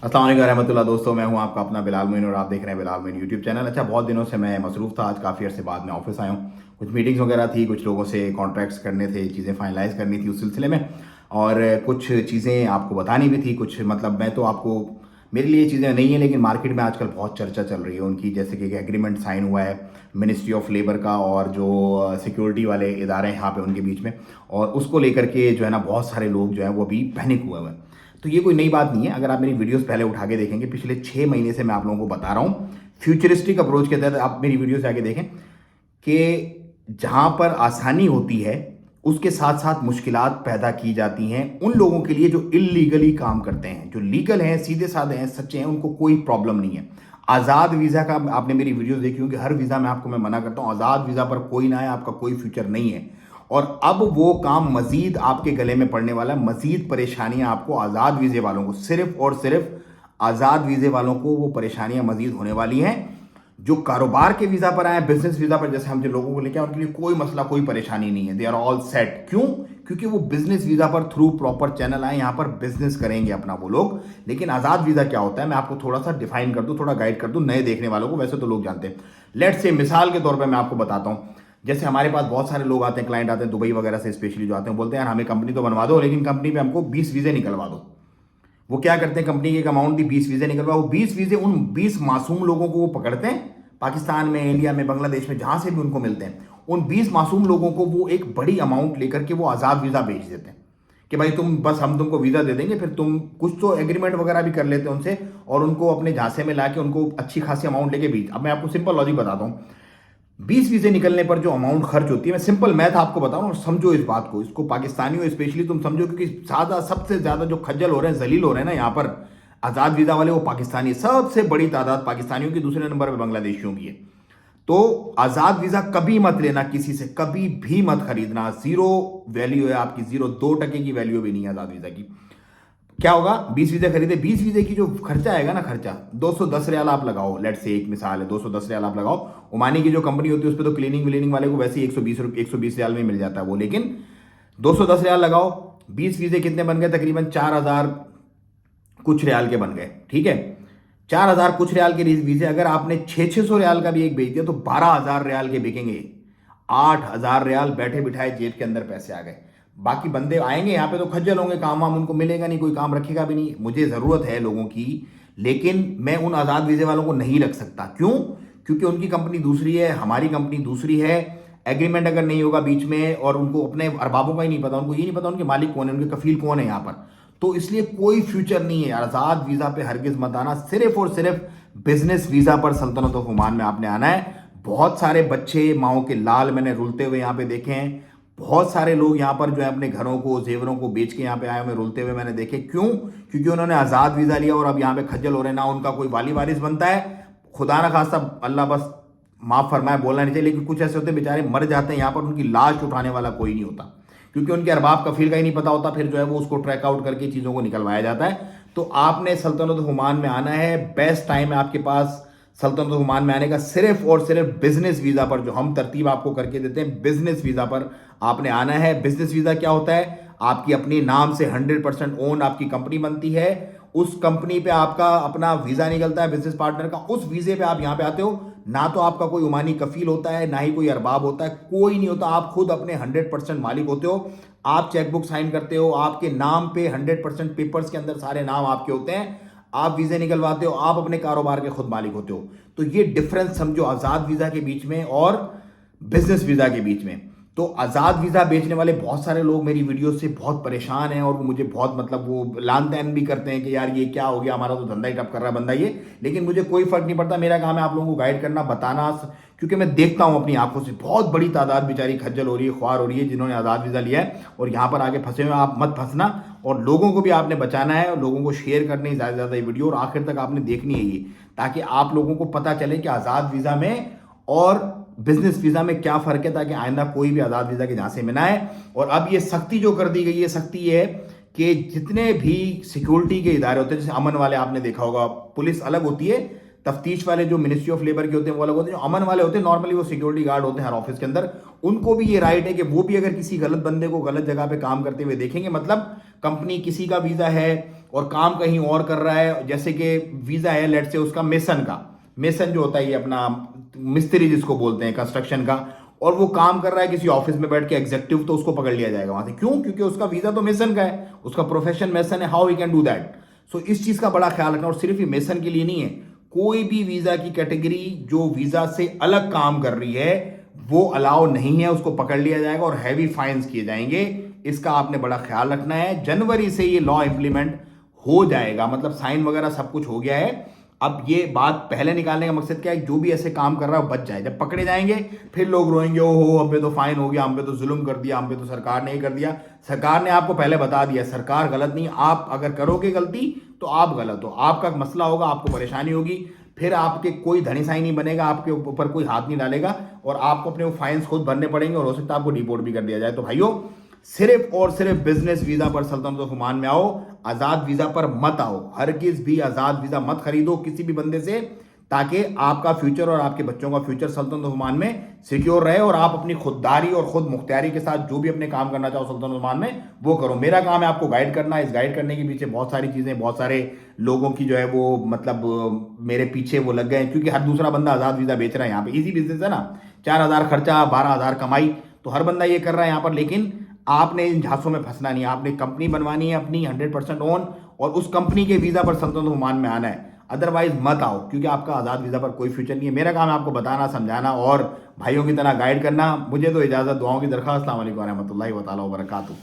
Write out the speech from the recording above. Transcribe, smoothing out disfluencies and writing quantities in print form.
अस्सलाम वालेकुम रहमतुल्लाह। दोस्तों, मैं हूं आपका अपना बिलाल मोइन और आप देख रहे हैं बिलाल मोइन यूट्यूब चैनल। अच्छा, बहुत दिनों से मैं मसरूफ़ था। आज काफ़ी अर्से बाद मैं ऑफिस आया हूं। कुछ मीटिंग्स वगैरह थी, कुछ लोगों से कॉन्ट्रैक्ट्स करने थे, चीज़ें फाइनलाइज करनी थी उस सिलसिले में। और कुछ चीज़ें आपको बतानी भी थी। कुछ मतलब मैं तो आपको, मेरे लिए चीज़ें नहीं है, लेकिन मार्केट में आजकल बहुत चर्चा चल रही है उनकी। जैसे कि एक एग्रीमेंट साइन हुआ है मिनिस्ट्री ऑफ लेबर का और जो सिक्योरिटी वाले इदारे हैं यहाँ पे उनके बीच में, और उसको लेकर के जो है ना बहुत सारे लोग जो है वो अभी पैनिक हुए हुए हैं। तो ये कोई नई बात नहीं है। अगर आप मेरी वीडियोस पहले उठा के देखेंगे, पिछले 6 महीने से मैं आप लोगों को बता रहा हूँ फ्यूचरिस्टिक अप्रोच के तहत। आप मेरी वीडियोस आके देखें कि जहां पर आसानी होती है उसके साथ साथ मुश्किलात पैदा की जाती हैं उन लोगों के लिए जो इलीगली काम करते हैं। जो लीगल हैं, सीधे साधे हैं, सच्चे हैं, उनको कोई प्रॉब्लम नहीं है। आज़ाद वीज़ा का आपने मेरी वीडियोस देखी होंगी। हर वीज़ा में आपको मैं मना करता हूँ, आज़ाद वीज़ा पर कोई ना है, आपका कोई फ्यूचर नहीं है। और अब वो काम मजीद आपके गले में पड़ने वाला है। मजीद परेशानियां आपको आज़ाद वीज़े वालों को, सिर्फ और सिर्फ आज़ाद वीज़े वालों को वो परेशानियां मजीद होने वाली हैं। जो कारोबार के वीज़ा पर आए, बिजनेस वीज़ा पर, जैसे हम जो लोगों को लेके आए, उनके लिए कोई मसला, कोई परेशानी नहीं है। They are all set. क्यों? क्योंकि वो बिजनेस वीज़ा पर थ्रू प्रॉपर चैनल आए, यहां पर बिजनेस करेंगे अपना वो लोग। लेकिन आज़ाद वीज़ा क्या होता है, मैं आपको थोड़ा सा डिफाइन कर दूं, थोड़ा गाइड कर दूं नए देखने वालों को। वैसे तो लोग जानते हैं। लेट से मिसाल के तौर पर मैं आपको बताता हूं। जैसे हमारे पास बहुत सारे लोग आते हैं, क्लाइंट आते हैं दुबई वगैरह से स्पेशली, जो आते हैं बोलते हैं यार हमें कंपनी तो बनवा दो, लेकिन कंपनी पे हमको 20 वीज़े निकलवा दो। वो क्या करते हैं, कंपनी की एक अमाउंट दी, 20 वीज़े निकलवा। वो 20 वीज़े उन 20 मासूम लोगों को वो पकड़ते हैं, पाकिस्तान में, इंडिया में, बांग्लादेश में, जहां से भी उनको मिलते हैं। उन 20 मासूम लोगों को वो एक बड़ी अमाउंट लेकर के वो आज़ाद वीज़ा भेज देते हैं कि भाई तुम बस, हम तुमको वीज़ा दे देंगे, फिर तुम कुछ तो एग्रीमेंट वगैरह भी कर लेते हैं उनसे, और उनको अपने झांसे में ला के उनको अच्छी खासी अमाउंट लेके भेज। अब मैं आपको सिंपल लॉजिक बताता हूँ। 20 वीजे निकलने पर जो अमाउंट खर्च होती है, मैं सिंपल मैथ आपको बताऊं और समझो इस बात को, इसको पाकिस्तानियों स्पेशली तुम समझो, क्योंकि ज्यादा, सबसे ज्यादा जो खज्जल हो रहे हैं, जलील हो रहे हैं ना यहाँ पर आजाद वीजा वाले, वो पाकिस्तानी। सबसे बड़ी तादाद पाकिस्तानियों की, दूसरे नंबर पर बांग्लादेशियों की है। तो आजाद वीजा कभी मत लेना किसी से, कभी भी मत खरीदना। जीरो वैल्यू है आपकी, 0.2% की वैल्यू भी नहीं है आजाद वीजा की। क्या होगा, 20 वीजे खरीदे, 20 वीजे की जो खर्चा आएगा ना, खर्चा 210 रियाल आप लगाओ। लेट से एक मिसाल है, 210 रियाल आप लगाओ। ओमानी की जो कंपनी होती है उस पर तो क्लीनिंग विलीनिंग वाले को वैसे ही 120 रियाल में मिल जाता है वो, लेकिन 210 रियाल लगाओ। 20 वीजे कितने बन गए, तकरीबन 4000 कुछ रियाल के बन गए। ठीक है, 4000 कुछ रियाल के वीजे अगर आपने 600 रियाल का भी एक बेच दिया तो 12,000 रियाल के बिकेंगे। 8,000 रियाल बैठे बिठाए जेब के अंदर पैसे आ गए। बाकी बंदे आएंगे यहाँ पे तो खज्जल होंगे, काम वाम उनको मिलेगा नहीं, कोई काम रखेगा भी नहीं। मुझे ज़रूरत है लोगों की, लेकिन मैं उन आज़ाद वीज़े वालों को नहीं रख सकता। क्यों? क्योंकि उनकी कंपनी दूसरी है, हमारी कंपनी दूसरी है। एग्रीमेंट अगर नहीं होगा बीच में, और उनको अपने अरबाबों का ही नहीं पता, उनको ये नहीं पता उनके मालिक कौन है, उनके कफील कौन है यहाँ पर, तो इसलिए कोई फ्यूचर नहीं है। आज़ाद वीज़ा पे हरगिज मत आना। सिर्फ और सिर्फ बिजनेस वीज़ा पर सल्तनत ऑफ ओमान में आपने आना है। बहुत सारे बच्चे, माओ के लाल मैंने रुलते हुए यहाँ पे देखे हैं। बहुत सारे लोग यहाँ पर जो है अपने घरों को, जेवरों को बेच के यहाँ पे आए हुए रुलते हुए मैंने देखे। क्यों? क्योंकि उन्होंने आज़ाद वीज़ा लिया और अब यहाँ पे खज्जल हो रहे, ना उनका कोई वाली वारिस बनता है। खुदा ना खास्ता, अल्लाह बस माफ़ फरमाए, बोलना नहीं चाहिए, लेकिन कुछ ऐसे होते हैं बेचारे मर जाते हैं यहाँ पर, उनकी लाश उठाने वाला कोई नहीं होता, क्योंकि उनके अरबाब कफील का ही नहीं पता होता। फिर जो है वो उसको ट्रैक आउट करके चीज़ों को निकलवाया जाता है। तो आपने सल्तनत ओमान में आना है, बेस्ट टाइम है आपके पास सल्तनत ओमान में आने का। सिर्फ और सिर्फ बिजनेस वीज़ा पर, जो हम तरतीब आपको करके देते हैं, बिजनेस वीज़ा पर आपने आना है। बिजनेस वीज़ा क्या होता है, आपकी अपनी नाम से 100% ओन आपकी कंपनी बनती है। उस कंपनी पे आपका अपना वीज़ा निकलता है बिजनेस पार्टनर का। उस वीज़े पे आप यहाँ पे आते हो, ना तो आपका कोई ओमानी कफील होता है, ना ही कोई अरबाब होता है, कोई नहीं होता। आप खुद अपने 100% मालिक होते हो। आप चेकबुक साइन करते हो, आपके नाम पे 100% पेपर्स के अंदर सारे नाम आपके होते हैं। आप वीज़े निकलवाते हो, आप अपने कारोबार के खुद मालिक होते हो। तो ये डिफरेंस समझो आज़ाद वीज़ा के बीच में और बिजनेस वीज़ा के बीच में। तो आज़ाद वीज़ा बेचने वाले बहुत सारे लोग मेरी वीडियो से बहुत परेशान हैं, और वो मुझे बहुत, मतलब वो लान तैन भी करते हैं कि यार ये क्या हो गया, हमारा तो धंधा ही ठप कर रहा है बंदा ये। लेकिन मुझे कोई फर्क नहीं पड़ता, मेरा काम है आप लोगों को गाइड करना, बताना, क्योंकि मैं देखता हूं अपनी आंखों से बहुत बड़ी तादाद बेचारी खज्जल हो रही है, ख्वार हो रही है, जिन्होंने आज़ाद वीज़ा लिया है और यहाँ पर आगे फंसे हुए। आप मत फंसना, और लोगों को भी आपने बचाना है, और लोगों को शेयर करनी है ज़्यादा से ज़्यादा ये वीडियो, और आखिर तक आपने देखनी है ये, ताकि आप लोगों को पता चले कि आज़ाद वीज़ा में और बिजनेस वीज़ा में क्या फ़र्क है, ताकि आइंदा कोई भी आज़ाद वीज़ा के झांसे में ना आए। और अब ये सख्ती जो कर दी गई है, सख्ती ये है कि जितने भी सिक्योरिटी के इदारे होते हैं, जैसे अमन वाले, आपने देखा होगा, पुलिस अलग होती है, तफ्तीश वाले जो मिनिस्ट्री ऑफ लेबर के होते हैं वो अलग होते हैं, जो अमन वाले होते हैं नॉर्मली वो सिक्योरिटी गार्ड होते हैं हर ऑफिस के अंदर। उनको भी ये राइट है कि वो भी अगर किसी गलत बंदे को गलत जगह पे काम करते हुए देखेंगे, मतलब कंपनी किसी का वीज़ा है, और काम कहीं और कर रहा है, जैसे कि वीज़ा है लेट से उसका मेसन का, मेसन जो होता है ये अपना मिस्त्री जिसको बोलते हैं कंस्ट्रक्शन का, और वो काम कर रहा है किसी ऑफिस में बैठ के एग्जीक्यूटिव, तो उसको पकड़ लिया जाएगा वहां से। क्यों? क्योंकि उसका वीज़ा तो मेसन का है, उसका प्रोफेशन मेसन है, how we can do that. So इस चीज़ का बड़ा ख्याल रखना। और सिर्फ ये मेसन के लिए नहीं है, कोई भी वीज़ा की कैटेगरी जो वीज़ा से अलग काम कर रही है वो अलाउ नहीं है, उसको पकड़ लिया जाएगा और हैवी फाइन्स किए जाएंगे। इसका आपने बड़ा ख्याल रखना है। जनवरी से ये लॉ इंप्लीमेंट हो जाएगा, मतलब साइन वगैरह सब कुछ हो गया है। अब ये बात पहले निकालने का मकसद क्या है, जो भी ऐसे काम कर रहा है वो बच जाए। जब पकड़े जाएंगे फिर लोग रोएंगे, ओ हो हम पे तो फाइन हो गया, हम पे तो जुल्म कर दिया, हम पे तो सरकार ने ही कर दिया। सरकार ने आपको पहले बता दिया, सरकार गलत नहीं, आप अगर करोगे गलती तो आप गलत हो, आपका मसला होगा, आपको परेशानी होगी, फिर आपके कोई धनी साई नहीं बनेगा, आपके ऊपर कोई हाथ नहीं डालेगा और आपको अपने वो फाइन्स खुद भरने पड़ेंगे और हो सकता है आपको डिपोर्ट भी कर दिया जाए। तो भाइयों, सिर्फ और सिर्फ बिजनेस वीजा पर सल्तनत ऑफ ओमान में आओ, आजाद वीजा पर मत आओ। हरगिज भी आजाद वीजा मत खरीदो किसी भी बंदे से, ताकि आपका फ्यूचर और आपके बच्चों का फ्यूचर सल्तनत ऑफ ओमान में सिक्योर रहे और आप अपनी खुददारी और खुद मुख्तियारी के साथ जो भी अपने काम करना चाहो सल्तनत ऑफ ओमान में वो करो। मेरा काम है आपको गाइड करना। इस गाइड करने के पीछे बहुत सारी चीजें, बहुत सारे लोगों की जो है वो मतलब मेरे पीछे वो लग गए, क्योंकि हर दूसरा बंदा आजाद वीजा बेच रहा है यहाँ पे। इजी बिजनेस है ना, 4,000 खर्चा 12,000 कमाई, तो हर बंदा ये कर रहा है यहाँ पर। लेकिन आपने इन झांसों में फंसना नहीं है, आपने कंपनी बनवानी है अपनी 100% ओन, और उस कंपनी के वीजा पर सल्तनत ओमान में आना है। अदरवाइज मत आओ, क्योंकि आपका आज़ाद वीजा पर कोई फ्यूचर नहीं है। मेरा काम है आपको बताना, समझाना और भाइयों की तरह गाइड करना। मुझे तो इजाज़त, दुआओं की दरखास्त। अस्सलाम वालेकुम रहमतुल्लाहि व तआला व बरकातहू।